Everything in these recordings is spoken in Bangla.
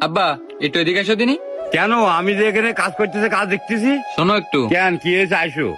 আব্বা একটু এদিকে এসো দিনই। কেন? আমি যে এখানে কাজ করতেছি, কাজ দেখতেছি। শোনো একটু, কেন, কি হয়েছে? আইসো।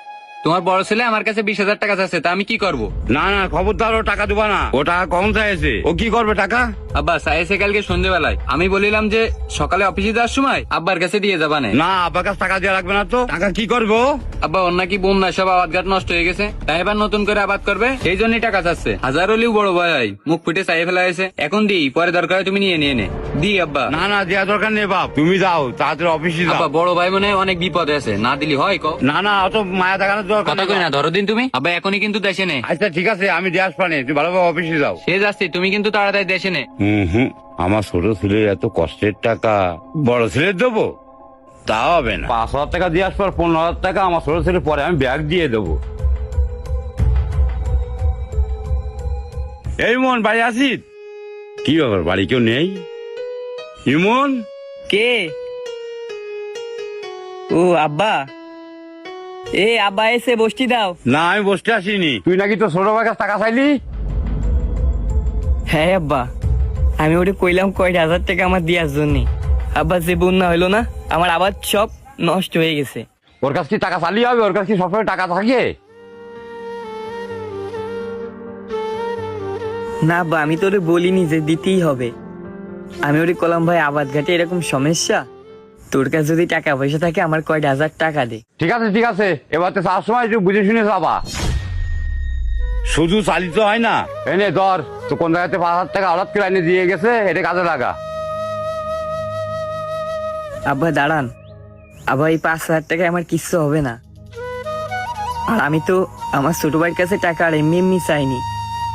তোমার বড় ছেলে আমার কাছে 20,000 টাকা আছে, তা আমি কি করব? না না, খবরদার, ও টাকা দিবা না। ও টাকা কম চাইছে। ও কি করবে টাকা? আব্বা চাইছে কালকে সন্ধ্যেবেলায়, আমি বলিলাম যে সকালে অফিসে যাওয়ার সময় আব্বার কাছে দিয়ে যাবা না। না, আব্বার কাছে টাকা দেওয়া লাগবে না তো। টাকা কি করবো ও? আব্বা ওর নাকি বন্যা সব আবাদ ঘাট নষ্ট হয়ে গেছে, তাই এবার নতুন করে আবাদ করবে, সেই জন্যই টাকা চাচ্ছে। হাজার হলেও বড় ভাই হয়, মুখ ফুটে চাই ফেলা হয়েছে। এখন দিই, পরে দরকার হয় তুমি নিয়ে নে। দি আব্বা। না না, দেওয়া দরকার নেই বাপ, তুমি যাও তাড়াতাড়ি অফিসে যাও। আব্বা বড় ভাই মনে হয় অনেক বিপদে আছে, না দিলি হয় কও। না না, অত মায়া দেখানোর দরকার কথা নেই কই না, বাপ। ধরো দিন তুমি। আব্বা এখনই কিন্তু দেশে নে। আচ্ছা ঠিক আছে, আমি দিয়ে আসবো না, তুমি ভালোভাবে অফিসে যাও। সে যাচ্ছি, তুমি কিন্তু তাড়াতাড়ি দেশে নে। হুম, আমার ছোট ছেলের এত কষ্টের টাকা বড় ছেলের দেবো? তা হবে না। 5,000 টাকা দিয়ে আসবো, আর 15,000 টাকা আমার ছোট ছেলে পরে আমি ব্যাগ দিয়ে দেবো। এই মন, বাড়ি আসিস? কি ব্যাপার, বাড়ি কেউ নেই? ইমন? কে? ও আব্বা, এ আব্বা এসে বসটি দাও। না, আমি বসতে আসিনি। তুই নাকি তো ছোট ভাইয়ের কাছে টাকা চাইলি? হ্যাঁ আব্বা, আমি ওরে কইলাম কয়টা হাজার টাকা আমার দেওয়ার জন্য। আব্বা যে বন্যা হইলো না, আমার আবার সব নষ্ট হয়ে গেছে। ওর কাছে কি টাকা চালিয়ে হবে? ওর কাছে কি সবসময় টাকা থাকে? না আব্বা, আমি তো ওরে বলিনি যে দিতেই হবে। আমি ওরে কলাম ভাই আবাদ ঘাটে এরকম সমস্যা, তোর কাছে যদি টাকা পয়সা থাকে আমার কয়টা হাজার টাকা দে। ঠিক আছে, এবার তো চার সময় একটু বুঝে শুনে যাবা। শুধু চালিত হয় না। এনে ধর, তো কোন জায়গাতে 5,000 টাকা হঠাৎ করে এনে দিয়ে গেছে, এটা কাজে লাগা। আব্বা দাঁড়ান, আব্বা এই 5,000 টাকায় আমার কিচ্ছু হবে না। আর আমি তো আমার ছোট ভাইয়ের কাছে টাকা আর এমনি এমনি চাইনি।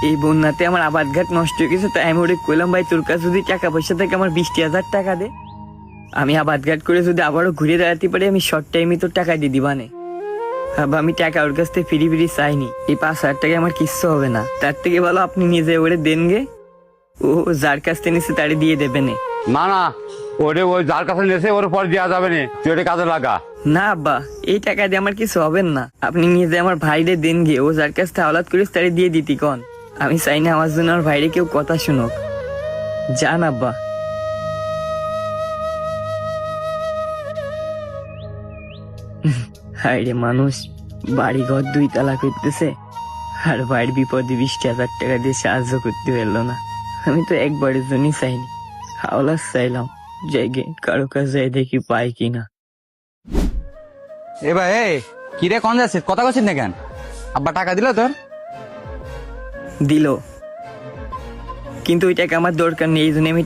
এই বন্যাতে আমার আবাদ ঘাট নষ্ট হয়ে গেছে, তাই আমি ওরে কইলাম ভাই তোর কাছে যদি টাকা পয়সা থাকে আমার 20,000 টাকা দে। আমি আবাদ ঘাট করে যদি আবারও ঘুরে দাঁড়াতে পারি, আমি শর্ট টাইমে তোর টাকা দিয়ে দিবানে। আবার আমি টাকা ওর কাছ থেকে ফিরি চাইনি। এই 5,000 টাকা আমার কিচ্ছু হবে না, তার থেকে ভালো আপনি নিজে ওরে দেন গে। ও যার কাছ থেকে নিচ্ছে তারে দিয়ে দেবেন। না না, ওরে ওই যার কাছে নেছে ওর পর দেওয়া যাবে না, তুই ওটা কাজে লাগা। না আব্বা, এই টাকা দিয়ে আমার কিছু হবেন না, আপনি নিজে আমার ভাইরে দেন গে। ও যার কাছ থেকে আওলাদ করিস তারে দিয়ে দিতি কন। আমি চাই না আমার জন্য আমার ভাইরে কেউ কথা শুনুক। যান আব্বা। হায় রে, মানুষ বাড়ি ঘর 2 তালা করতেছে আর ভাইয়ের বিপদে 20,000 টাকা দিয়ে সাহায্য করতে পারলো না। আমি তো একবারের জন্যই চাইনি, হাওলাত চাইলাম, জায়গায় কারো কাছে যাই দেখি পাই কিনা। এ ভাই, কি রে, কোন যাচ্ছিস? কথা বলছিস না কেন? আব্বা টাকা দিল তোর? দিল, কিন্তু ওই টাকা আমার দরকার নেই, এই জন্য আমি